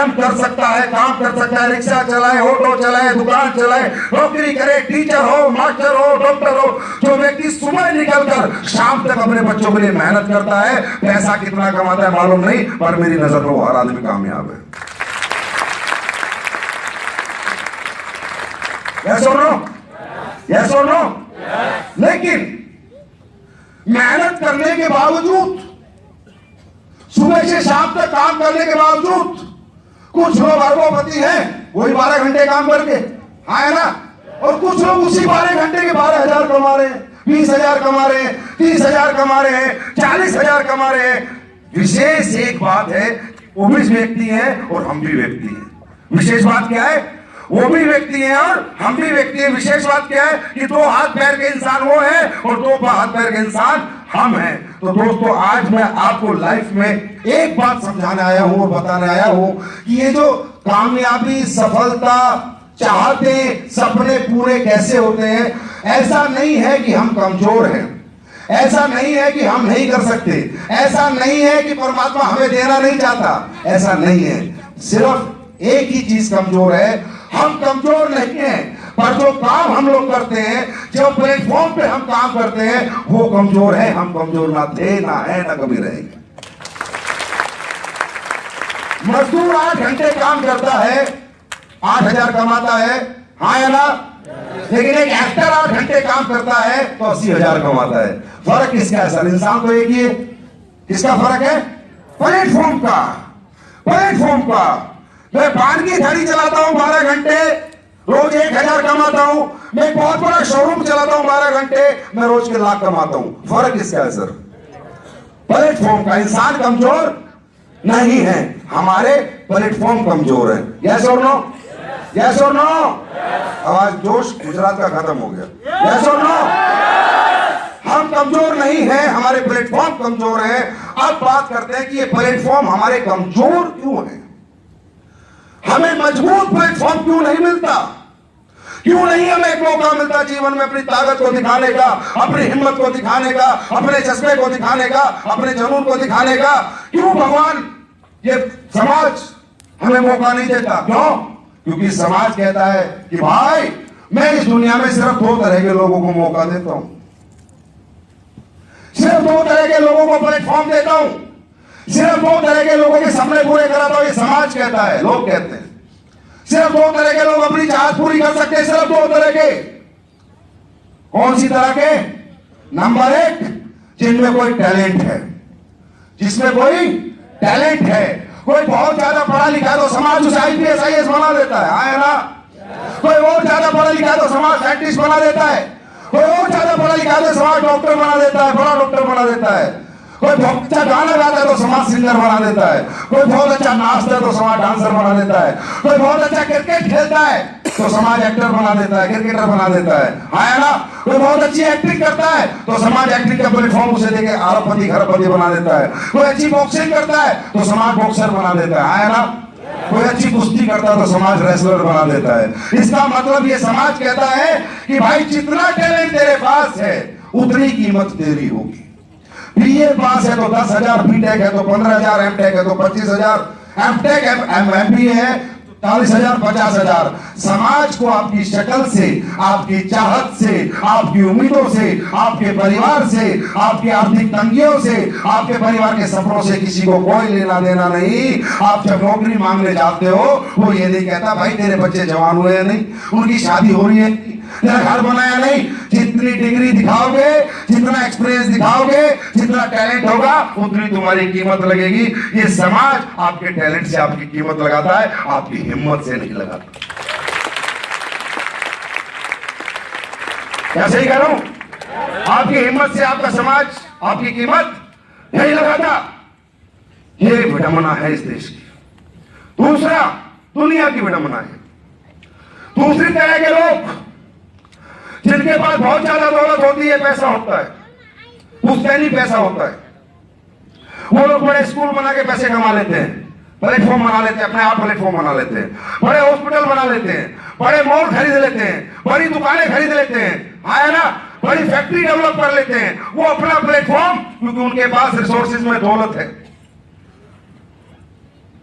मेहनत कर सकता है, काम कर सकता है, रिक्शा चलाए, ऑटो चलाए, दुकान चलाए, नौकरी करे, टीचर हो, मास्टर हो, डॉक्टर हो, जो व्यक्ति सुबह निकलकर शाम तक अपने बच्चों के लिए मेहनत करता है, पैसा कितना कमाता है मालूम नहीं, पर मेरी नजर में वो हर आदमी कामयाब है। यस और नो? यस और नो? लेकिन मेहनत करने के बावजूद, सुबह से शाम तक काम करने के बावजूद कुछ लोग अरबोपति हैं, वही 12 घंटे काम करके, हाँ है ना, और कुछ लोग उसी 12 घंटे के 12,000 कमा रहे हैं, 20,000 कमा रहे हैं, 30,000 कमा रहे हैं, 40,000 कमा रहे हैं। विशेष एक बात है, वो भी व्यक्ति हैं और हम भी व्यक्ति हैं। विशेष बात क्या है? वो भी व्यक्ति हैं और हम भी व्यक्ति हैं। विशेष बात क्या है कि 2 हाथ पैर के इंसान वो है और 2 हाथ पैर के इंसान हम हैं। तो दोस्तों, आज मैं आपको लाइफ में एक बात समझाने आया हूं और बताने आया हूं कि ये जो कामयाबी, सफलता, चाहते, सपने पूरे कैसे होते हैं। ऐसा नहीं है कि हम कमजोर हैं, ऐसा नहीं है कि हम नहीं कर सकते, ऐसा नहीं है कि परमात्मा हमें देना नहीं चाहता, ऐसा नहीं है। सिर्फ एक ही चीज कमजोर है, हम कमजोर नहीं हैं, पर जो काम हम लोग करते हैं, जो प्लेटफॉर्म पे हम काम करते हैं, वो कमजोर है। हम कमजोर ना थे, ना है, ना कभी रहेंगे। मजदूर 8 घंटे काम करता है, 8,000 कमाता है, हाँ या ना? लेकिन एक एक्टर 8 घंटे काम करता है तो 80,000 कमाता है। फर्क किसका है सर? इंसान तो एक ही है। किसका फर्क है? प्लेटफॉर्म का, प्लेटफॉर्म का। मैं पान की गाड़ी चलाता हूं 12 घंटे, रोज 1,000 कमाता हूं। मैं बहुत बड़ा शोरूम चलाता हूं 12 घंटे, मैं रोज के लाख कमाता हूं। फर्क किसका है सर? प्लेटफॉर्म का। इंसान कमजोर नहीं है, हमारे प्लेटफॉर्म कमजोर है। यस और नो? यस और नो? आवाज जोश गुजरात का खत्म हो गया। यस और नो? हम कमजोर नहीं हैं, हमारे प्लेटफॉर्म कमजोर है। अब बात करते हैं कि ये प्लेटफॉर्म हमारे कमजोर क्यों है, हमें मजबूत प्लेटफॉर्म क्यों नहीं मिलता, क्यों नहीं हमें एक मौका मिलता जीवन में अपनी ताकत को दिखाने का, अपनी हिम्मत को दिखाने का, अपने जज्बे को दिखाने का, अपने जुनून को दिखाने का। क्यों भगवान, ये समाज हमें मौका नहीं देता? क्यों? क्योंकि समाज कहता है कि भाई मैं इस दुनिया में सिर्फ 2 तरह के लोगों को मौका देता हूं, सिर्फ 2 तरह के लोगों को प्लेटफॉर्म देता हूं, सिर्फ 2 तरह के लोगों के सपने पूरे कराता हूं। ये समाज कहता है, लोग कहते हैं। सिर्फ 2 तरह के लोग अपनी चाहत पूरी कर सकते हैं, सिर्फ 2 तरह के। कौन सी तरह के? नंबर 1, जिनमें कोई टैलेंट है, जिसमें कोई टैलेंट है। कोई बहुत ज्यादा पढ़ा लिखा तो समाज उसे IPS IAS बना देता है, हाँ ना? कोई और ज्यादा पढ़ा लिखा तो समाज साइंटिस्ट बना देता है, कोई और ज्यादा पढ़ा लिखा तो समाज डॉक्टर बना देता है, बड़ा डॉक्टर बना देता है। कोई बहुत अच्छा गाना गाता है तो समाज सिंगर बना देता है, कोई बहुत अच्छा नाचता है तो समाज डांसर बना देता है, कोई बहुत अच्छा क्रिकेट खेलता है तो समाज एक्टर बना देता है, क्रिकेटर बना देता है, हाँ ना? कोई बहुत अच्छी एक्टिंग करता है तो समाज एक्टिंग का प्लेटफॉर्म उसे देके अरबपति खरबपति बना देता है। कोई अच्छी बॉक्सिंग करता है तो समाज बॉक्सर बना देता है, हाँ ना? कोई अच्छी कुश्ती करता है तो समाज रेसलर बना देता है। इसका मतलब ये समाज कहता है कि भाई जितना टैलेंट तेरे पास है उतनी कीमत तेरी होगी। बीए पास है तो 10,000, बीटेक है तो 15,000, एमटेक है तो 25,000, एमटेक एमबीए है 40,000, 50,000। समाज को आपकी शक्ल से, आपकी चाहत से, आपकी उम्मीदों से, आपके परिवार से, आपकी आर्थिक तंगियों से, आपके परिवार के सपनों से किसी को कोई लेना देना नहीं। आप जब नौकरी मांगने जाते हो वो ये नहीं कहता भाई तेरे बच्चे जवान हुए हैं नहीं, उनकी शादी हो रही है, तेरा घर बनाया नहीं। जितनी डिग्री दिखाओगे, जितना एक्सपीरियंस दिखाओगे, जितना टैलेंट होगा उतनी तुम्हारी कीमत लगेगी। ये समाज आपके टैलेंट से आपकी कीमत लगाता है, आपकी हिम्मत से नहीं लगाता। क्या सही कह रहा हूं? आपकी हिम्मत से आपका समाज आपकी कीमत नहीं लगाता। ये विडंबना है इस देश की। दूसरा, दुनिया की विडंबना है। दूसरी तरह के लोग जिनके पास बहुत ज्यादा दौलत होती है, पैसा होता है, पुश्तैनी पैसा होता है, वो लोग बड़े स्कूल बना के पैसे कमा लेते हैं, प्लेटफॉर्म बना लेते हैं, अपने आप प्लेटफॉर्म बना लेते हैं, बड़े हॉस्पिटल बना लेते हैं, बड़े मॉल खरीद लेते हैं, बड़ी दुकानें खरीद लेते हैं, है ना? बड़ी फैक्ट्री डेवलप कर लेते हैं। वो अपना प्लेटफॉर्म, क्योंकि उनके पास रिसोर्सेज में दौलत है,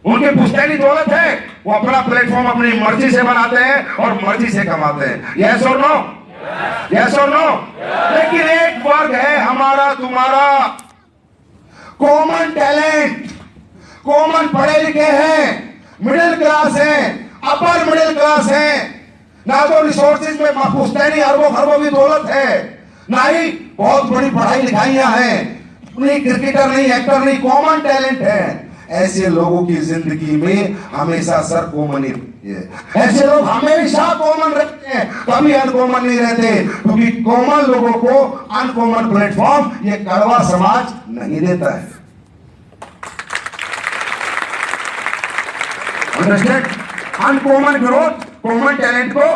उनके पुश्तैनी दौलत है, वो अपना प्लेटफॉर्म अपनी मर्जी से बनाते हैं और मर्जी से कमाते हैं। यस और नो? यस और नो? लेकिन एक वर्ग है हमारा तुम्हारा, कॉमन टैलेंट, कॉमन पढ़े लिखे हैं, मिडिल क्लास हैं, अपर मिडिल क्लास हैं, ना तो रिसोर्सेज में पुश्तैनी अरबों खरबों की दौलत है, ना ही बहुत बड़ी पढ़ाई लिखाइयां हैं, नहीं क्रिकेटर नहीं, एक्टर नहीं, कॉमन टैलेंट है। ऐसे लोगों की जिंदगी में हमेशा सर कॉमन ही रहती है। ऐसे लोग हमेशा कॉमन रहते हैं, कभी अनकॉमन नहीं रहते, क्योंकि कॉमन लोगों को अनकॉमन प्लेटफॉर्म ये कड़वा समाज नहीं देता है। Understand? Uncommon growth common talent को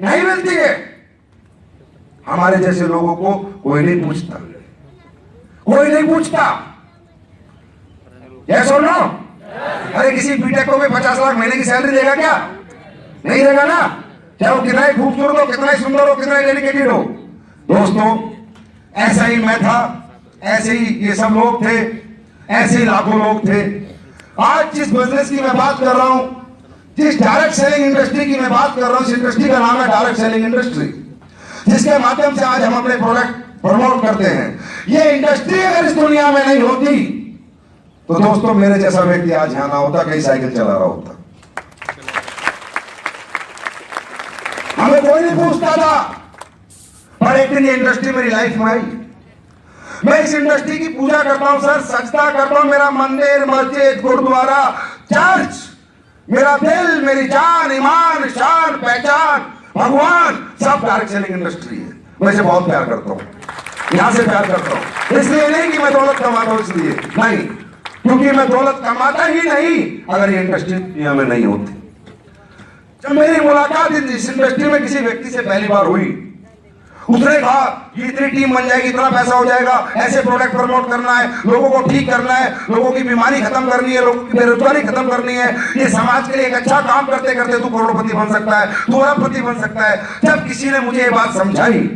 नहीं मिलती है। हमारे जैसे लोगों को कोई नहीं पूछता, कोई नहीं पूछता। यस और नो? अरे किसी बीटेक को भी 50 लाख महीने की सैलरी देगा क्या? नहीं देगा ना, चाहे वो कितना ही खूबसूरत हो, कितना ही सुंदर हो, कितना ही डेडिकेटेड हो। दोस्तों, ऐसा ही मैं था, ऐसे ही ये सब लोग थे, ऐसे ही लाखों लोग थे। आज जिस बिजनेस की मैं बात कर रहा हूं, जिस डायरेक्ट सेलिंग इंडस्ट्री की मैं बात कर रहा हूं, इस इंडस्ट्री का नाम है डायरेक्ट सेलिंग इंडस्ट्री, जिसके माध्यम से आज हम अपने प्रोडक्ट प्रमोट करते हैं। ये इंडस्ट्री अगर इस दुनिया में नहीं होती तो दोस्तों मेरे जैसा व्यक्ति आज यहां ना होता, कहीं साइकिल चला रहा होता। हमें कोई नहीं पूछता था, पर एक दिन ये इंडस्ट्री मेरी लाइफ में आई। मैं इस इंडस्ट्री की पूजा करता हूं सर, सजदा करता हूं। मेरा मंदिर, मस्जिद, गुरुद्वारा, चर्च, मेरा दिल, मेरी जान, ईमान, शान, पहचान, भगवान, सब डायरेक्ट सेलिंग इंडस्ट्री है। मैं इसे बहुत प्यार करता हूं, यहां से प्यार करता हूं। इसलिए नहीं कि मैं दौलत कमाता हूं, इसलिए नहीं, क्योंकि मैं दौलत कमाता ही नहीं अगर ये इंडस्ट्री दुनिया में नहीं होती। जब मेरी मुलाकात इस इंडस्ट्री में किसी व्यक्ति से पहली बार हुई, उसने कहा ये इतनी टीम बन जाएगी, इतना पैसा हो जाएगा, ऐसे प्रोडक्ट प्रमोट करना है, लोगों को ठीक करना है, लोगों की बीमारी खत्म करनी है, लोगों की बेरोजगारी खत्म करनी है, ये समाज के लिए एक अच्छा काम करते करते तू करोड़पति बन सकता है, तू अरबपति बन सकता है। जब किसी ने मुझे ये बात समझाई,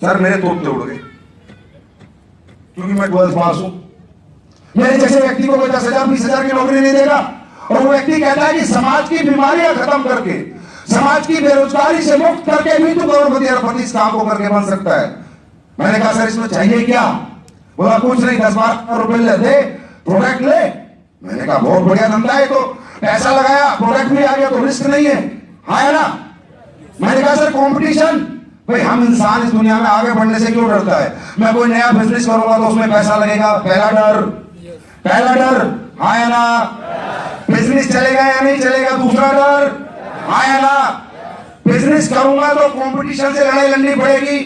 सर मेरे तोते उड़ गए, क्योंकि मैं 12th पास हूं। मेरे जैसे व्यक्ति को कोई 10,000 20,000 की नौकरी नहीं देगा, और वो व्यक्ति कहता है कि समाज की बीमारियां खत्म करके, समाज की बेरोजगारी से मुक्त करके भी तू करोड़पति अरबपति इस काम को करके बन सकता है। मैंने कहा सर इसमें चाहिए क्या? बोला कुछ नहीं, 10-12 रुपए ले, प्रोडक्ट ले। मैंने कहा बहुत बढ़िया धंधा है, तो पैसा लगाया, प्रोडक्ट भी आ गया, तो रिस्क नहीं है, हाँ है ना? मैंने कहा सर कंपटीशन, भाई हम इंसान इस दुनिया में आगे बढ़ने से क्यों डरता है? मैं कोई नया बिजनेस करूंगा तो उसमें पैसा लगेगा, पहला डर, हाँ है ना? बिजनेस चलेगा या नहीं चलेगा, दूसरा डर, हाँ है ना? बिजनेस करूंगा तो कंपटीशन से लड़ाई लड़नी पड़ेगी,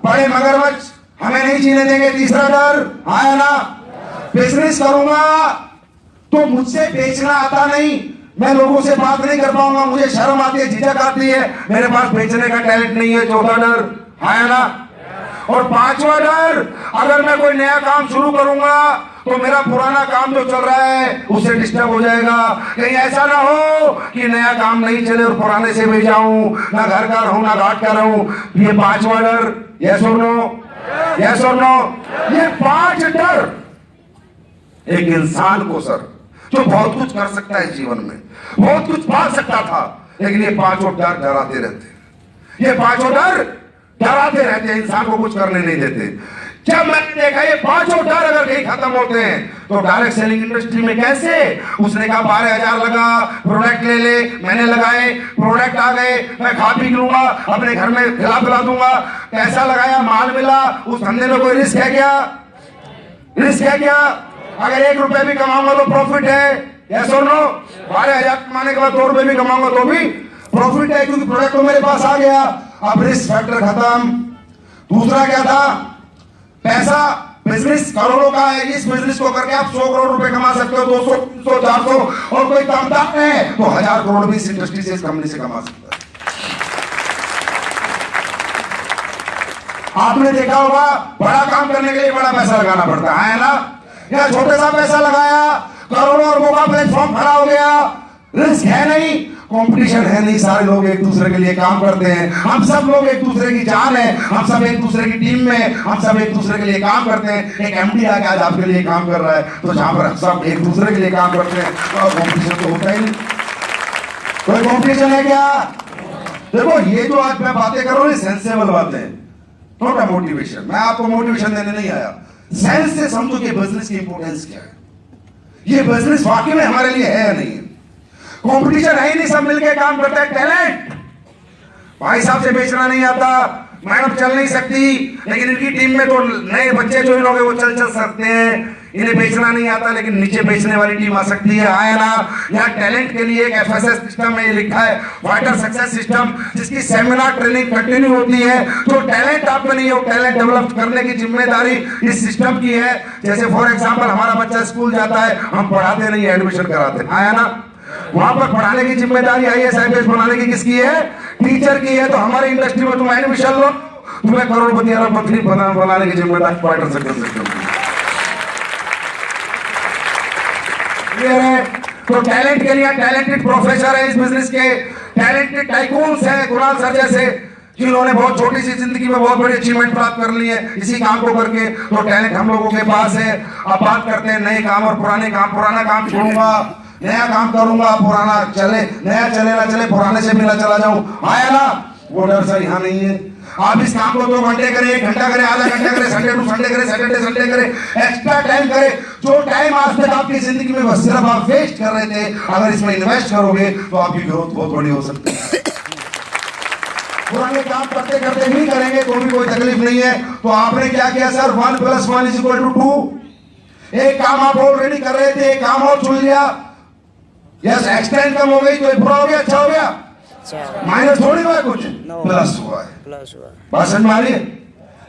बड़े मगरमच्छ हमें नहीं जीने देंगे, तीसरा डर, हाँ है ना? बिजनेस करूंगा तो मुझसे बेचना आता नहीं, मैं लोगों से बात नहीं कर पाऊंगा, मुझे शर्म आती है, झिझक आती है, मेरे पास बेचने का टैलेंट नहीं है, चौथा डर, हाँ है ना? और पांचवा डर, अगर मैं कोई नया काम शुरू करूंगा तो मेरा पुराना काम जो चल रहा है उससे डिस्टर्ब हो जाएगा। कहीं ऐसा ना हो कि नया काम नहीं चले और पुराने से भी जाऊं, ना घर का रहूं ना घाट का रहूं। ये पांचवा डर, यस और नो? यस और नो? ये 5 डर एक इंसान को सर, जो बहुत कुछ कर सकता है जीवन में, बहुत कुछ पा सकता था, लेकिन ये 5 डर डराते रहते, ये 5 डर डराते रहते, इंसान को कुछ करने नहीं देते। जब मैंने देखा ये 5 डर अगर कहीं खत्म होते हैं तो डायरेक्ट सेलिंग इंडस्ट्री में कैसे? उसने कहा 12,000 लगा, प्रोडक्ट ले, मैंने लगाए, प्रोडक्ट आ गए, मैं खा पी लूंगा, अपने घर में खिला दूंगा, पैसा लगाया, माल मिला, उस धंधे में कोई रिस्क है क्या? रिस्क है क्या? अगर 1 रुपया भी कमाऊंगा तो प्रॉफिट है, यस और नो? 12,000 कमाने के बाद 2 रुपए भी कमाऊंगा तो भी प्रॉफिट है, क्योंकि प्रोडक्ट तो मेरे पास आ गया। अब रिस्क फैक्टर खत्म। दूसरा क्या था? पैसा, बिजनेस करोड़ों का है, इस बिजनेस को करके आप 100 करोड़ रुपए कमा सकते हो, 200, 300, 400, और कोई कामदार है तो 1000 करोड़ भी इस इंडस्ट्री से, इस कंपनी से कमा सकता है। आपने देखा होगा बड़ा काम करने के लिए बड़ा पैसा लगाना पड़ता है ना? या छोटे सा पैसा लगाया, करोड़ों अरबों का प्लेटफॉर्म खड़ा हो गया, रिस्क है नहीं, कंपटीशन है नहीं, सारे लोग एक दूसरे के लिए काम करते हैं, हम सब लोग एक दूसरे की जान है, हम सब एक दूसरे की टीम में, हम सब एक दूसरे के लिए काम करते हैं। एक एमडी आके आज आपके लिए काम कर रहा है, तो जहां पर सब एक दूसरे के लिए काम करते हैं तो कंपटीशन तो होता ही नहीं। कोई कंपटीशन है क्या? देखो ये जो आज मैं बातें कर रहा हूं, सेंसेबल बातें, नॉट अ मोटिवेशन। मैं आपको मोटिवेशन देने नहीं आया, सेंस से समझो कि बिजनेस की इंपॉर्टेंस क्या है, ये बिजनेस वाकई में हमारे लिए है या नहीं है। कंपटीशन है ही नहीं, सब मिलके काम करता है। टैलेंट, भाई साहब से बेचना नहीं आता, मैडम चल नहीं सकती, लेकिन इनकी टीम में तो नए बच्चे जो लोग हैं वो चल सकते हैं। इन्हें बेचना नहीं आता, लेकिन नीचे बेचने वाली टीम आ सकती है। आया ना, यहाँ टैलेंट के लिए एक FSS सिस्टम में लिखा है, वाइटर सक्सेस सिस्टम, जिसकी सेमिनार ट्रेनिंग कंटिन्यू होती है। तो टैलेंट आपको नहीं हो, टैलेंट डेवलप करने की जिम्मेदारी इस सिस्टम की है। जैसे फॉर एग्जाम्पल हमारा बच्चा स्कूल जाता है, हम पढ़ाते नहीं, एडमिशन कराते। आया ना, वहां पर पढ़ाने की जिम्मेदारी IAS IPS बनाने की किसकी है? टीचर की है। तो हमारी इंडस्ट्री में तुम एडमिशन लो, तुम्हें करोड़पति अरबपति बनाने की जिम्मेदारी वाइटर सक्सेस सिस्टम की है। तो टैलेंट के लिए टैलेंटेड प्रोफेसर है इस बिजनेस के, टैलेंटेड टाइकून्स है, कुणाल सर जैसे, जिन्होंने बहुत छोटी सी जिंदगी में बहुत बड़ी अचीवमेंट प्राप्त कर ली है इसी काम को करके। तो टैलेंट हम लोगों के पास है। अब बात करते हैं नए काम और पुराने काम। पुराना काम छोड़ूंगा, नया काम करूंगा। पुराना चले, नया चले ना चले, पुराने से भी ना चला जाऊं। आया ना, वो डर सर यहाँ नहीं है। आप इस काम को 2 घंटे करें, 1 घंटा करें, आधा घंटा करें, संडे टू संडे करें, सैटरडे संडे करें, एक्स्ट्रा टाइम करें। जो टाइम आज तक आपकी जिंदगी में बस सिर्फ आप वेस्ट कर रहे थे, अगर इसमें इन्वेस्ट करोगे तो आपकी ग्रोथ बहुत बड़ी हो सकती है। पुराने काम करते करते भी करेंगे तो भी कोई तकलीफ नहीं है। तो आपने क्या किया सर? 1 + 1 = 2। एक काम आप ऑलरेडी कर रहे थे, एक काम और चुन लिया। यस, एक्सटेंड कम हो गई तो बुरा हो गया, अच्छा हो गया? माइनस थोड़ी हुआ है, कुछ प्लस हुआ है। बात समझ में आ रही है?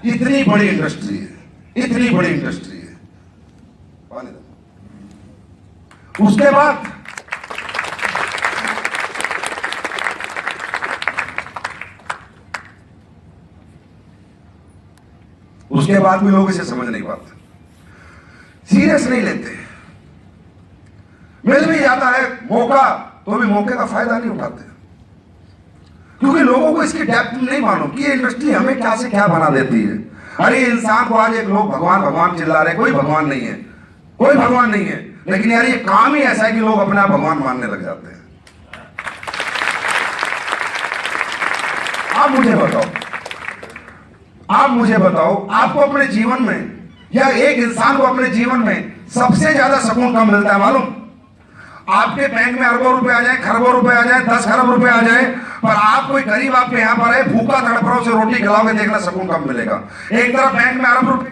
इतनी बड़ी इंडस्ट्री है, इतनी बड़ी इंडस्ट्री है। उसके बाद भी लोग इसे समझ नहीं पाते, सीरियस नहीं लेते। मिल भी जाता है मौका तो भी मौके का फायदा नहीं उठाते, क्योंकि लोगों को इसकी डेप्थ नहीं मालूम कि ये इंडस्ट्री हमें क्या से क्या बना देती है। अरे इंसान को आज एक लोग भगवान भगवान चिल्ला रहे, कोई भगवान नहीं है, कोई भगवान नहीं है, लेकिन यार ये काम ही ऐसा है कि लोग अपने आप भगवान मानने लग जाते हैं। आप मुझे बताओ, आपको अपने जीवन में या एक इंसान को अपने जीवन में सबसे ज्यादा सुकून कब मिलता है मालूम? आपके बैंक में अरबों रुपए आ जाए, खरबों रुपए आ जाए, 10 खरब रुपए आ जाए, पर आप कोई गरीब आपके यहाँ पर है, भूखा तड़प रहा, उसे रोटी खिलाओगे, देखना सुकून कब मिलेगा। एक तरफ बैंक में अरब रुपए,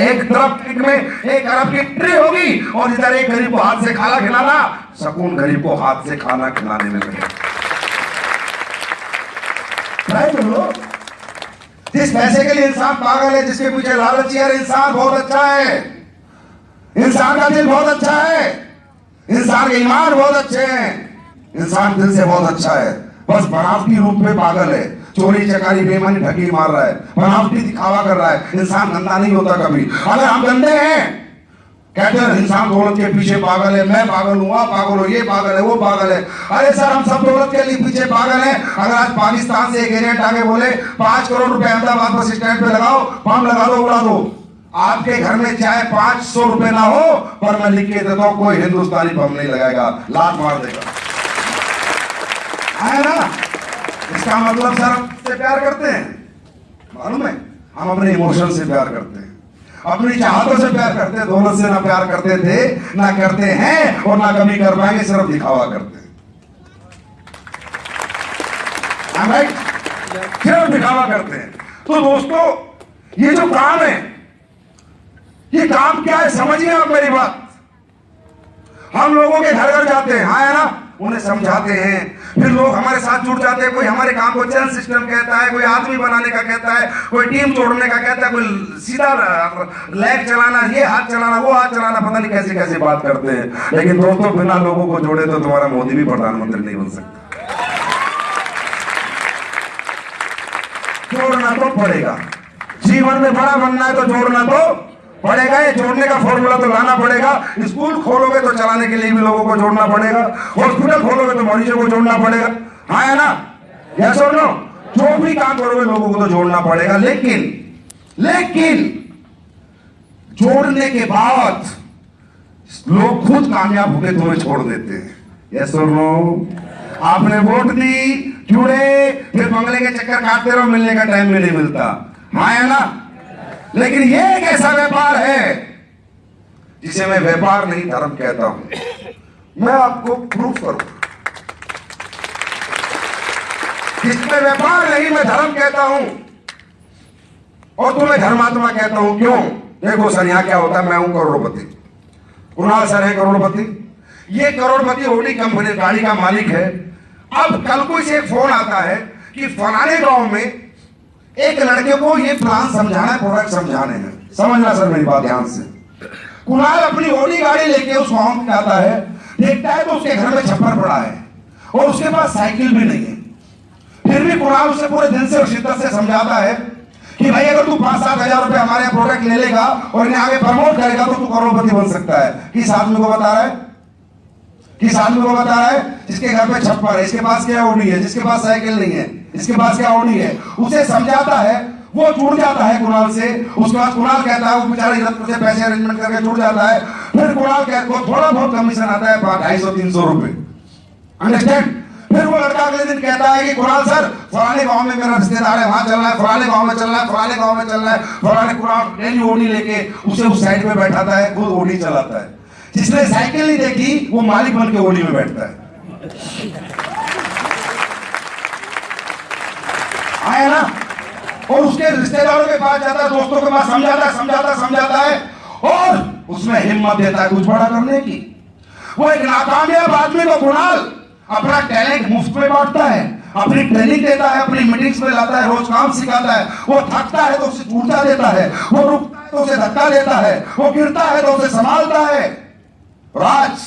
एक तरफ बैंक में 1 अरब की ट्रे होगी, और इधर एक गरीब को हाथ से खाना खिलाना, सुकून गरीब को हाथ से खाना खिलाने में लगेगा। जिस पैसे के लिए इंसान पागल है, जिसके पीछे लालची है, इंसान बहुत अच्छा है, इंसान का दिल बहुत अच्छा है, इंसान के ईमान बहुत अच्छे हैं, इंसान दिल से बहुत अच्छा है, बस बनावटी रूप में पागल है, चोरी चकारी बेईमानी ठगी मार रहा है, बनावटी दिखावा कर रहा है। इंसान गंदा नहीं होता कभी। अगर हम गंदे हैं, कहते हैं इंसान दौलत के पीछे पागल है, मैं पागल हूँ, आप पागल हो, ये पागल है, वो पागल है। अरे सर, हम सब दौलत के लिए पीछे पागल हैं। अगर आज पाकिस्तान से एक एजेंट आके बोले 5 करोड़ रुपए अहमदाबाद बस स्टैंड पे लगाओ, बम लगा दो, उड़ा दो, आपके घर में चाहे 500 रुपए ना हो, पर मैं लिख के देता हूं कोई हिंदुस्तानी बम नहीं लगाएगा, लात मार देगा। है ना? इसका मतलब सर हम से प्यार करते हैं, मालूम है? हम अपने इमोशन से प्यार करते हैं, अपनी चाहतों से प्यार करते हैं। दौलत से ना प्यार करते थे, ना करते हैं, और ना कभी कर पाएंगे, सिर्फ दिखावा करते हैं। सिर्फ दिखावा करते हैं। तो दोस्तों, ये जो काम है, ये काम क्या है समझिए आप मेरी बात। हम लोगों के घर घर जाते हैं, हाँ है ना, उन्हें समझाते हैं, फिर लोग हमारे साथ जुड़ जाते हैं। कोई हमारे काम को चैनल सिस्टम कहता है, कोई आदमी बनाने का कहता है, कोई टीम जोड़ने का कहता है, कोई सीधा लेग चलाना, ये हाथ चलाना, वो हाथ चलाना, पता नहीं कैसे कैसे बात करते हैं। लेकिन दोस्तों, बिना लोगों को जोड़े तो तुम्हारा मोदी भी प्रधानमंत्री नहीं बन सकता। जोड़ना तो पड़ेगा, जीवन में बड़ा बनना है तो जोड़ना तो पड़ेगा। ये जोड़ने का फॉर्मूला तो लाना पड़ेगा। स्कूल खोलोगे तो चलाने के लिए भी लोगों को जोड़ना पड़ेगा, हॉस्पिटल खोलोगे तो मरीजों को जोड़ना पड़ेगा, हाँ है ना? यस और नो? जो भी काम करोगे लोगों को तो जोड़ना पड़ेगा। लेकिन जोड़ने के बाद लोग खुद कामयाब होकर तुम्हें छोड़ देते हैं। यस और नो? आपने वोट दी, जुड़े, फिर बंगले के चक्कर काटते रहो, मिलने का टाइम भी नहीं मिलता। हाँ है ना? लेकिन ये एक ऐसा व्यापार है जिसे मैं व्यापार नहीं धर्म कहता हूं। मैं आपको प्रूफ करूंगा, इसमें व्यापार नहीं मैं धर्म कहता हूं और तुम्हें धर्मात्मा कहता हूं। क्यों? देखो सर, यहां क्या होता है, मैं हूं करोड़पति, कुणाल सर है करोड़पति, ये करोड़पति होडी कंपनी गाड़ी का मालिक है। अब कल को इसे एक फोन आता है कि फलाने गांव में एक लड़के को ये प्लान समझाना है, प्रोडक्ट समझाने हैं। समझना सर मेरी बात ध्यान से। कुणाल अपनी ओडी गाड़ी लेके उस गांव में आता है, देखता है तो उसके घर में छप्पर पड़ा है और उसके पास साइकिल भी नहीं है। फिर भी कुणाल उसे पूरे दिन से और शिद्दत से समझाता है कि भाई अगर तू 5-7 हजार रुपए हमारे प्रोडक्ट ले लेगा और इन्हें आगे प्रमोट करेगा तो तू करोड़पति बन सकता है। किस आदमी को बता रहा है? किस आदमी को बता रहा है? जिसके घर पे छप्पर है, इसके पास क्या ओडी है, जिसके पास साइकिल नहीं है, इसके पास क्या ओडी है। उसे समझाता है, वो जुड़ जाता है कुणाल से। उसके बाद कुणाल कहता है, वो बेचारा इधर से पैसे अरेंजमेंट करके जुड़ जाता है। फिर कुणाल कहता है थोड़ा बहुत कमीशन आता है, 250-300 रुपए, अंडरस्टैंड। फिर वो लड़का अगले दिन कहता है कि कुणाल सर फलाने गांव में मेरा रिश्तेदार है, वहां चलना है, फलाने गांव में चलना है, फलाने गांव में चलना है। फलाने कुणाल डेली ओडी लेके उसे उस साइड में बैठाता है, खुद ओडी चलाता है। जिसने साइकिल नहीं देखी वो मालिक बन के ओडी में बैठता है। आया ना? और उसके रिश्तेदारों के पास जाता है, दोस्तों के पास समझाता है और उसमें हिम्मत देता है कुछ बड़ा करने की। वो एक नाकामयाब आदमी को कुणाल अपना टैलेंट मुफ्त में बांटता है, अपनी ट्रेनिंग देता है, अपनी मीटिंग्स में लाता है, रोज काम सिखाता है। वो थकता है तो उसे ऊर्जा देता है, वो रुकता है तो उसे धक्का देता है, वो गिरता है तो उसे संभालता है। राज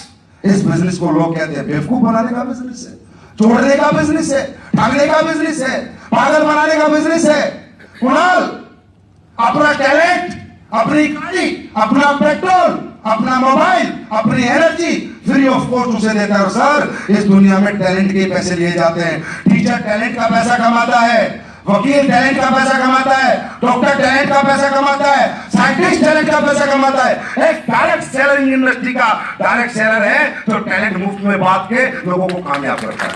इस बिजनेस को लोग कहते हैं बेवकूफ बनाने का बिजनेस है, तोड़ने का बिजनेस है, ठगने का बिजनेस है, पागल बनाने का बिजनेस है। कुणाल अपना टैलेंट, अपनी गाड़ी, अपना पेट्रोल, अपना मोबाइल, अपनी एनर्जी फ्री ऑफ कॉस्ट उसे देता है। और सर इस दुनिया में टैलेंट के पैसे लिए जाते हैं। टीचर टैलेंट का पैसा कमाता है, वकील टैलेंट का पैसा कमाता है, डॉक्टर टैलेंट का पैसा कमाता है, साइंटिस्ट टैलेंट का पैसा कमाता है। एक डायरेक्ट सेलर इंडस्ट्री का डायरेक्ट सेलर है तो टैलेंट मुफ्त में बांट के लोगों को कामयाब करता है।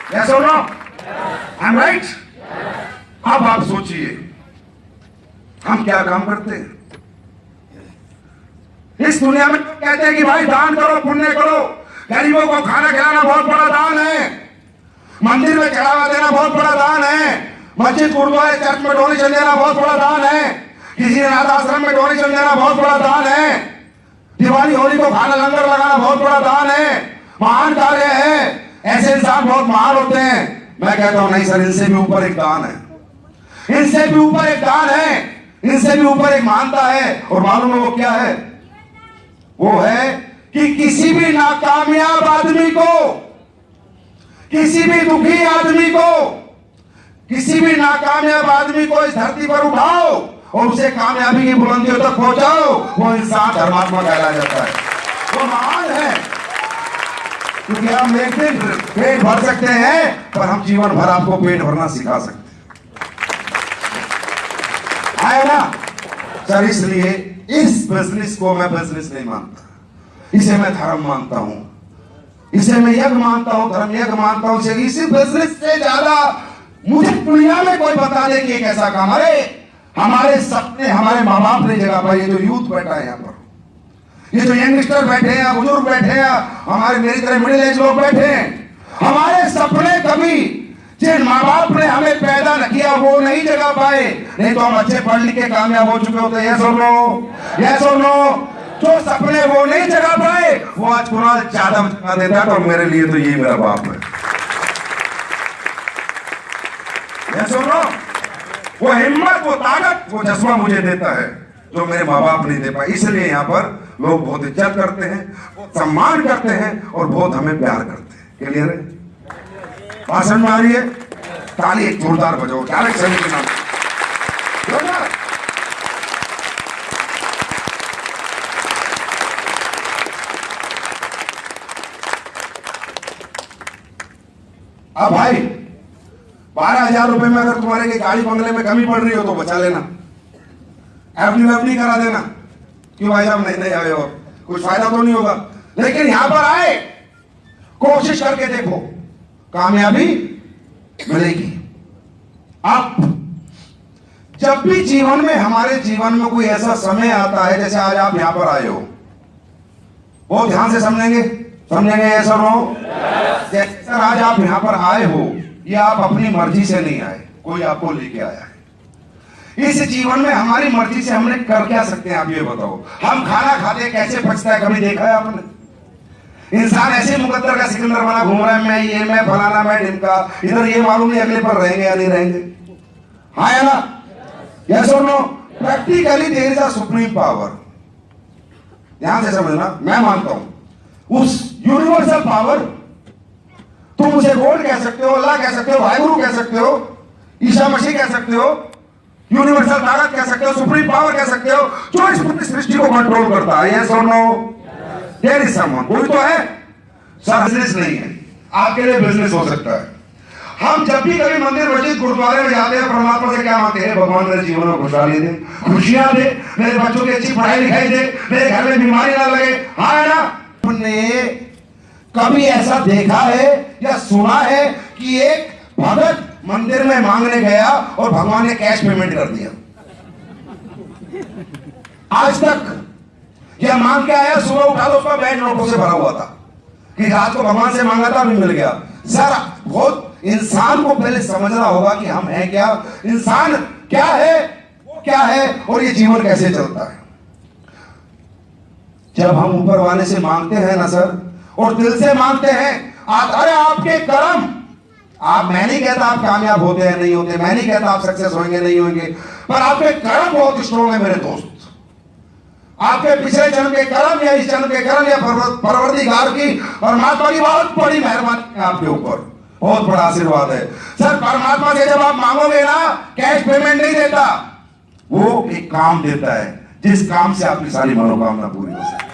Yes or no? I'm right? अब आप सोचिए हम क्या काम करते हैं इस दुनिया में। कहते हैं कि भाई दान करो, पुण्य करो, गरीबों को खाना खिलाना बहुत बड़ा दान है, मंदिर में चढ़ावा देना बहुत बड़ा दान है, मस्जिद गुरुद्वारे चर्च में डोनेशन देना बहुत बड़ा दान है, किसी अनाथ आश्रम में डोनेशन देना बहुत बड़ा दान है, दिवाली होली को खाना लंगर लगाना बहुत बड़ा दान है, महान कार्य है। ऐसे इंसान बहुत महान होते हैं। मैं कहता हूं नहीं सर, इनसे भी ऊपर एक दान है, इनसे भी ऊपर एक दान है, इनसे भी ऊपर एक महानता है। और मालूम है वो क्या है? वो है कि किसी भी नाकामयाब आदमी को, किसी भी दुखी आदमी को, किसी भी नाकामयाब आदमी को इस धरती पर उठाओ और उसे कामयाबी की बुलंदियों तक पहुंचाओ, वो इंसान धर्मात्मा कहलाया जाता है, वो महान है। क्योंकि हम एक दिन पेट भर सकते हैं पर हम जीवन भर आपको पेट भरना सिखा सकते हैं, है ना सर? इसलिए इस बिजनेस को मैं बिजनेस नहीं मानता, इसे मैं धर्म मानता हूं, इसे मैं यज्ञ मानता हूं, धर्म यज्ञ मानता हूं। इसी बिजनेस से ज्यादा मुझे दुनिया में कोई बता दे कि एक ऐसा काम, अरे हमारे सपने हमारे माँ बाप ने जगह पर, ये जो यूथ बैठा है यहाँ पर, ये जो यंगस्टर बैठे हैं, बुजुर्ग बैठे हैं, हमारे मेरी तरह मिडिल एज लोग बैठे हैं, हमारे सपने कभी जिन माँ बाप ने हमें पैदा न किया वो नहीं जगा पाए, नहीं तो हम अच्छे पढ़ लिख के कामयाब हो चुके होते। यस और नो? यस और नो? जो सपने वो नहीं जगा पाए वो आज कुणाल ज्यादा जगा देता है। तो मेरे लिए तो ये मेरा बाप है। यस और नो? वो हिम्मत, वो ताकत, वो जज्बा मुझे देता है जो मेरे माँ बाप नहीं दे पाए। इसलिए यहाँ पर लोग बहुत इज्जत करते हैं, बहुत सम्मान करते हैं और बहुत हमें प्यार करते हैं। क्लियर है? भाषण में आ रही है? ताली एक जोरदार बजाओ डायरेक्ट सेलिंग के नाम। अब भाई 12,000 रुपए में अगर तुम्हारे की गाड़ी बंगले में कमी पड़ रही हो तो बचा लेना, एफडी करा देना। क्यों भाई साहब नहीं आए हो? कुछ फायदा तो नहीं होगा। लेकिन यहां पर आए, कोशिश करके देखो, कामयाबी मिलेगी। अब जब भी जीवन में, हमारे जीवन में कोई ऐसा समय आता है, जैसे आज आप यहां पर आए हो, बहुत ध्यान से समझेंगे, ऐसा हो जैसे सर आज आप यहां पर आए हो, ये आप अपनी मर्जी से नहीं आए, कोई आपको लेके आया है। इस जीवन में हमारी मर्जी से हमने कर क्या सकते हैं, आप ये बताओ। हम खाना खाते कैसे पचता है, कभी देखा है आपने? इंसान ऐसे मुकद्दर का सिकंदर बना घूम रहा है, मैं फलाना, मैं ढिमका, इधर ये मालूम नहीं अगले पर रहेंगे या नहीं रहेंगे। हाँ या ना? यस और no? Practically there is a supreme power. ध्यान से समझना, मैं मानता हूं उस यूनिवर्सल पावर, तुम उसे गॉड कह सकते हो, अल्लाह कह सकते हो, वाहिगुरु कह सकते हो, ईसा मसीह कह सकते हो, यूनिवर्सल ताकत कह सकते हो, सुप्रीम पावर कह सकते हो, जो इस पूरी सृष्टि को कंट्रोल करता है। यस और नो? देयर इज समवन, कोई तो है सर। बिजनेस नहीं है, आपके लिए बिजनेस हो सकता है। हम जब भी कभी मंदिर, मस्जिद, गुरुद्वारे में जाते हैं, परमात्मा से क्या मांगते हैं? भगवान मेरे जीवन में खुशहाली दे, खुशियां दे, मेरे बच्चों की अच्छी पढ़ाई लिखाई दे, मेरे घर में बीमारी ना लगे। हाँ है ना? हमने कभी ऐसा देखा है या सुना है कि एक भगत मंदिर में मांगने गया और भगवान ने कैश पेमेंट कर दिया? आज तक यह मांग के आया, सुबह उठा तो उसका बैंक नोटों से भरा हुआ था कि रात को भगवान से मांगा था, अभी मिल गया। सर बहुत इंसान को पहले समझना होगा कि हम हैं क्या, इंसान क्या है, वो क्या है, और ये जीवन कैसे चलता है। जब हम ऊपर वाले से मांगते हैं ना सर, और दिल से मांगते हैं, अरे आपके कर्म, आप, मैं नहीं कहता आप कामयाब होते हैं नहीं होते, मैं नहीं कहता आप सक्सेस होंगे नहीं होंगे, पर आपके कर्म बहुत स्ट्रॉन्ग है मेरे दोस्त। आपके पिछले जन्म के कर्म या इस जन्म के कर्म या परवरदिगार की, परमात्मा की बहुत बड़ी मेहरबानी है आपके ऊपर, बहुत बड़ा आशीर्वाद है सर। परमात्मा से जब आप मांगोगे ना, कैश पेमेंट नहीं देता, वो एक काम देता है, जिस काम से आपकी सारी मनोकामना पूरी हो सके।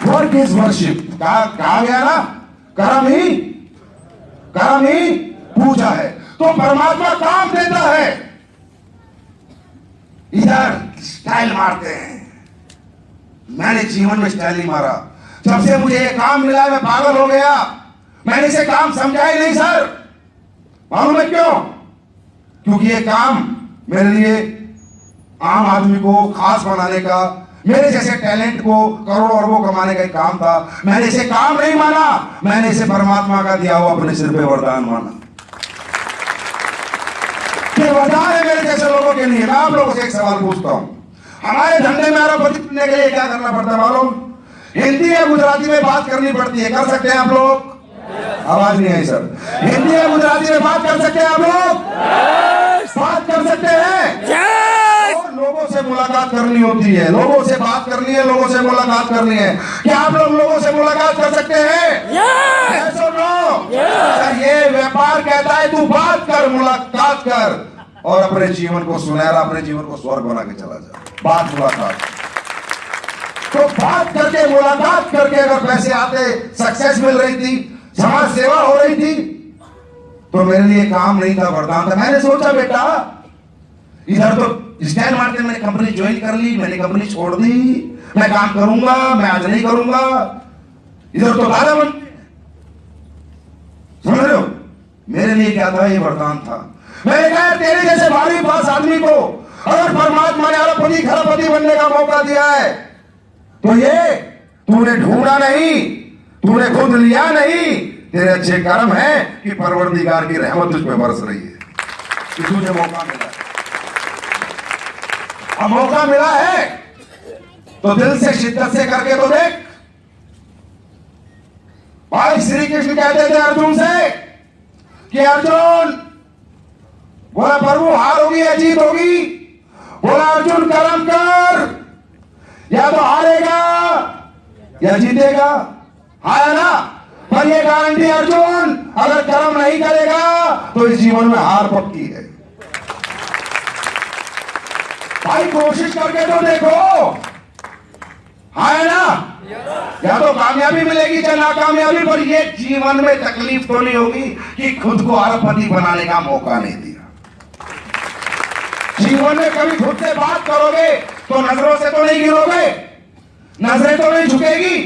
वर्क इज वर्शिप, कहा गया ना, कर्म ही पूजा है। तो परमात्मा काम देता है, इधर स्टाइल मारते हैं। मैंने जीवन में स्टाइल नहीं मारा, जब से मुझे ये काम मिला मैं पागल हो गया। मैंने इसे काम समझा ही नहीं सर, मालूम है क्यों? क्योंकि ये काम मेरे लिए आम आदमी को खास बनाने का, मेरे जैसे टैलेंट को करोड़ों अरबों कमाने का एक काम था। मैंने इसे काम नहीं माना, मैंने इसे परमात्मा का दिया हुआ अपने सिर पे वरदान माना। ये वरदान है मेरे जैसे लोगों के लिए। मैं आप लोगों से एक सवाल पूछता हूं, हमारे धंधे में अरबपति बनने के लिए क्या करना पड़ता है मालूम? हिंदी या गुजराती में बात करनी पड़ती है। कर सकते हैं आप लोग? आवाज नहीं आई सर। हिंदी या गुजराती में बात कर सकते हैं आप लोग? बात कर सकते हैं? और लोगों से मुलाकात करनी होती है, लोगों से बात करनी है, लोगों से मुलाकात करनी है। क्या आप लोग लोगों से मुलाकात कर सकते हैं? yes or no? सर ये व्यापार कहता है तू बात कर, मुलाकात कर, और अपने जीवन को सुनहरा, अपने जीवन को स्वर्ग बना के चला जा। बात मुलाकात, तो बात करके, मुलाकात करके अगर पैसे आते, सक्सेस मिल रही थी, समाज सेवा हो रही थी, तो मेरे लिए काम नहीं था, वरदान था। मैंने सोचा बेटा इधर तो स्टैंड मारते, मैंने कंपनी ज्वाइन कर ली, मैंने कंपनी छोड़ दी, मैं काम करूंगा, मैं आज नहीं करूंगा, इधर तो दादा बन, समझ रहे हो? मेरे लिए क्या था? ये वरदान था। मैंने कहा तेरे जैसे भारी पास आदमी को अगर परमात्मा ने अरबपति खरबपति बनने का मौका दिया है, तो ये तूने ढूंढा नहीं, तूने खुद लिया नहीं, तेरे अच्छे कर्म है कि परवरदिगार की रहमत तुझ पे बरस रही है कि तुझे मौका मिला है। अब मौका मिला है तो दिल से, शिद्दत से करके तो देख। भाई श्री कृष्ण कहते थे अर्जुन से कि अर्जुन, बोला प्रभु हार होगी या जीत होगी? बोला अर्जुन कर्म कर, या तो हारेगा या जीतेगा। हाँ ना? पर ये गारंटी अर्जुन, अगर कर्म नहीं करेगा तो इस जीवन में हार पक्की है। भाई कोशिश करके तो देखो, है ना? या तो कामयाबी मिलेगी या नाकामयाबी, पर ये जीवन में तकलीफ तो नहीं होगी कि खुद को अरबपति बनाने का मौका नहीं दिया। जीवन में कभी खुद से बात करोगे तो नजरों से तो नहीं गिरोगे, नजरें तो नहीं झुकेगी।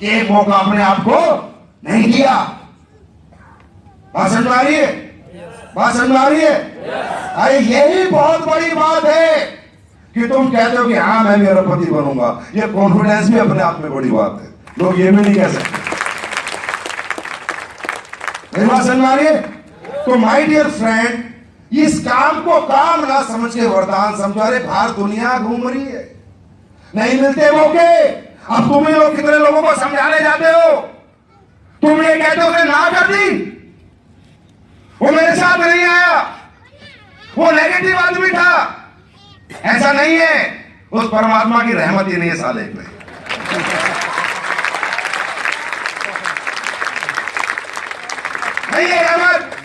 एक मौका अपने आप को नहीं दिया। भाषण में आ रही है, भाषण में आ रही है। अरे यही बहुत बड़ी बात है कि तुम कहते हो कि हाँ मैं भी अरबपति बनूंगा। ये कॉन्फिडेंस भी अपने आप में बड़ी बात है। लोग ये भी नहीं कह सकते। मेरी बात समझ में आ रही है? तो माय डियर फ्रेंड, इस काम को काम ना समझ के वरदान समझो। अरे बाहर दुनिया घूम रही है, नहीं मिलते मौके। अब तुम ही लोग कितने लोगों को समझाने जाते हो, तुम ये कहते हो ना कर दी, वो मेरे साथ नहीं आया, वो नेगेटिव आदमी था। ऐसा नहीं है, उस परमात्मा की रहमत ही नहीं है साले पे। नहीं है रहमत,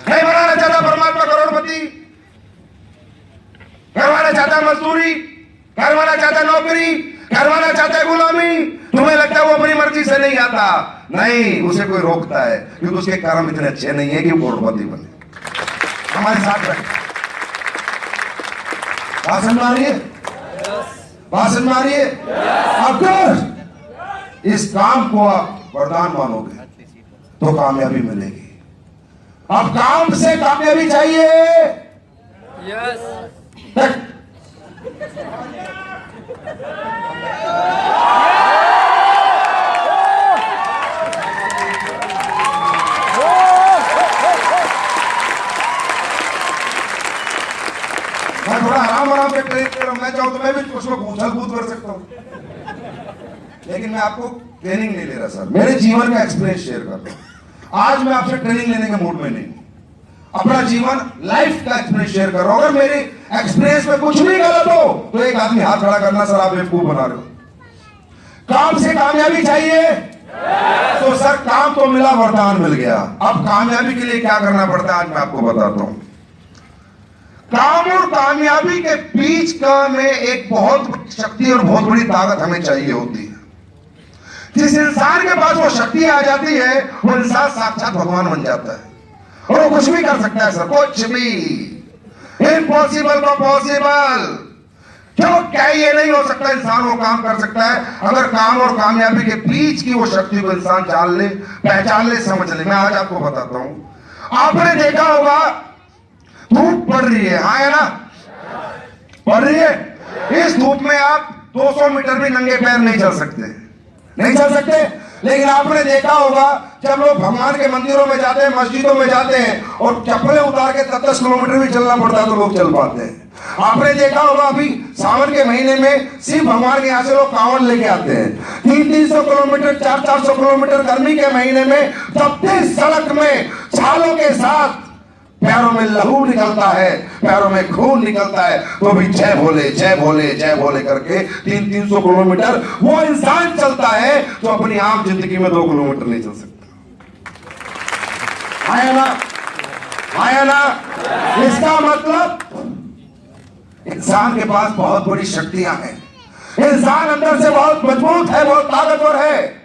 नहीं बनाना चाहता परमात्मा करोड़पति, करवाना चाहता मजदूरी, करवाना चाहता नौकरी, करवाना चाहता है गुलामी। तुम्हें लगता है वो अपनी मर्जी से नहीं आता, नहीं, उसे कोई रोकता है क्योंकि उसके कर्म इतने अच्छे नहीं है कि वो करोड़पति बने। हमारे साथ रहे। भाषण में आ रही है, भाषण में आ रही है। अगर इस काम को आप वरदान मानोगे तो कामयाबी मिलेगी। अब काम से कामयाबी चाहिए। मैं थोड़ा आराम से ट्रेनिंग कर रहा हूं। मैं चाहूं तो मैं भी उसमें उछल कूद कर सकता हूं, लेकिन मैं आपको ट्रेनिंग नहीं ले रहा सर, मेरे जीवन का एक्सपीरियंस शेयर कर रहा हूं। आज मैं आपसे ट्रेनिंग लेने के मूड में नहीं, अपना जीवन लाइफ का एक्सपीरियंस शेयर कर रहा हूं। अगर मेरे एक्सपीरियंस में कुछ भी गलत हो तो एक आदमी हाथ खड़ा करना, सर आप बेवकूफ बना रहे हो। काम से कामयाबी चाहिए तो सर काम तो मिला, वरदान मिल गया। अब कामयाबी के लिए क्या करना पड़ता है आज मैं आपको बताता हूं। काम और कामयाबी के बीच का में एक बहुत बड़ी शक्ति और बहुत बड़ी ताकत हमें चाहिए होती है। जिस इंसान के पास वो शक्ति आ जाती है वो इंसान साक्षात भगवान बन जाता है और वो कुछ भी कर सकता है सर, कुछ भी। इम्पॉसिबल को पॉसिबल। क्यों, क्या ये नहीं हो सकता? इंसान वो काम कर सकता है अगर काम और कामयाबी के बीच की वो शक्ति को इंसान जान ले, पहचान ले, समझ ले। मैं आज आपको बताता हूं। आपने देखा होगा धूप पड़ रही है, हाँ है ना, पड़ रही है। इस धूप में आप 200 मीटर भी नंगे पैर नहीं चल सकते, नहीं चल सकते। लेकिन आपने देखा होगा जब लोग भगवान के मंदिरों में जाते हैं, मस्जिदों में जाते हैं और चप्पलें उतार के 10-10 किलोमीटर भी चलना पड़ता है तो लोग चल पाते हैं। आपने देखा होगा अभी सावन के महीने में शिव भगवान के यहाँ से लोग कांवड़ लेके आते हैं। 300-300 किलोमीटर, 400-400 किलोमीटर गर्मी के महीने में तपती सड़क में छालों के साथ पैरों में लहू निकलता है, पैरों में खून निकलता है, तो भी जय भोले जय भोले जय भोले करके 300-300 किलोमीटर वो इंसान चलता है जो अपनी आम जिंदगी में 2 किलोमीटर नहीं चल सकता। आया ना, आया ना। इसका मतलब इंसान के पास बहुत बड़ी शक्तियां हैं, इंसान अंदर से बहुत मजबूत है, बहुत ताकतवर है।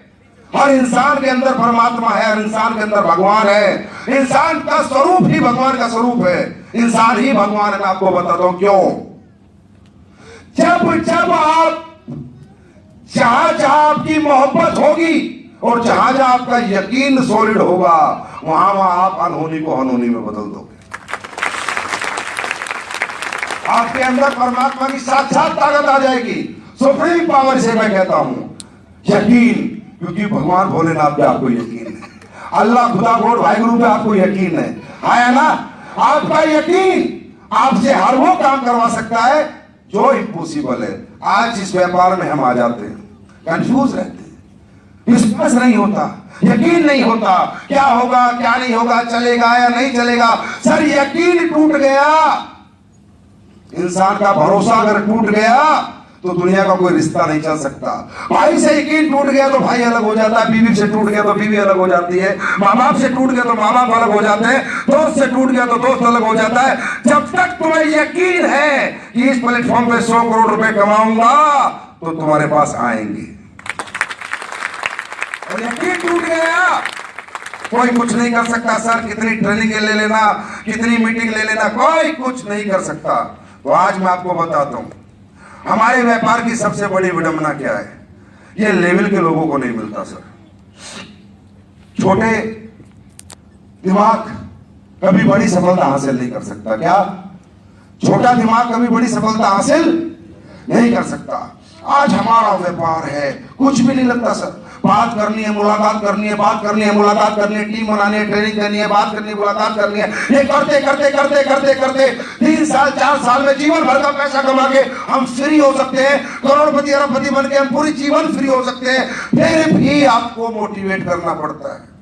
हर इंसान के अंदर परमात्मा है, हर इंसान के अंदर भगवान है। इंसान का स्वरूप ही भगवान का स्वरूप है, इंसान ही भगवान है। मैं आपको बताता हूं क्यों। जब जब आप जहां जहां आपकी मोहब्बत होगी और जहां जहां आपका यकीन सॉलिड होगा वहां वहां आप अनहोनी को अनहोनी में बदल दोगे। आपके अंदर परमात्मा की साक्षात ताकत आ जाएगी, सुप्रीम पावर से मैं कहता हूं यकीन, क्योंकि भगवान भोलेनाथ पे आपको यकीन है, अल्लाह खुदा गोड वाहिगुरु पे आपको यकीन है ना। आपका यकीन आपसे हर वो काम करवा सकता है जो इम्पॉसिबल है। आज इस व्यापार में हम आ जाते हैं, कंफ्यूज रहते हैं, विश्वास नहीं होता, यकीन नहीं होता, क्या होगा क्या नहीं होगा, चलेगा या नहीं चलेगा। सर यकीन टूट गया, इंसान का भरोसा अगर टूट गया तो दुनिया का कोई रिश्ता नहीं चल सकता। भाई से यकीन टूट गया तो भाई अलग हो जाता है, बीवी से टूट गया तो बीवी अलग हो जाती है, माँ बाप से टूट गया तो माँ बाप अलग हो जाते हैं, दोस्त से टूट गया तो दोस्त अलग हो जाता है। जब तक तुम्हें यकीन है कि इस प्लेटफॉर्म पे 100 करोड़ रुपए कमाऊंगा तो तुम्हारे पास आएंगे, और यकीन टूट गया कोई कुछ नहीं कर सकता। सर कितनी ट्रेनिंग ले लेना, कितनी मीटिंग ले लेना, कोई कुछ नहीं कर सकता। तो आज मैं आपको बताता हूं हमारे व्यापार की सबसे बड़ी विडंबना क्या है। ये लेवल के लोगों को नहीं मिलता सर। छोटे दिमाग कभी बड़ी सफलता हासिल नहीं कर सकता। क्या छोटा दिमाग कभी बड़ी सफलता हासिल नहीं कर सकता। आज हमारा व्यापार है, कुछ भी नहीं लगता सर। बात करनी है, मुलाकात करनी है, बात करनी है, मुलाकात करनी है, टीम बनानी है, ट्रेनिंग करनी है, बात करनी है, मुलाकात करनी है। ये करते करते करते करते करते 3 साल 4 साल में जीवन भर का पैसा कमा के हम फ्री हो सकते हैं। करोड़पति अरबपति बन के हम पूरी जीवन फ्री हो सकते हैं। फिर भी आपको मोटिवेट करना पड़ता है।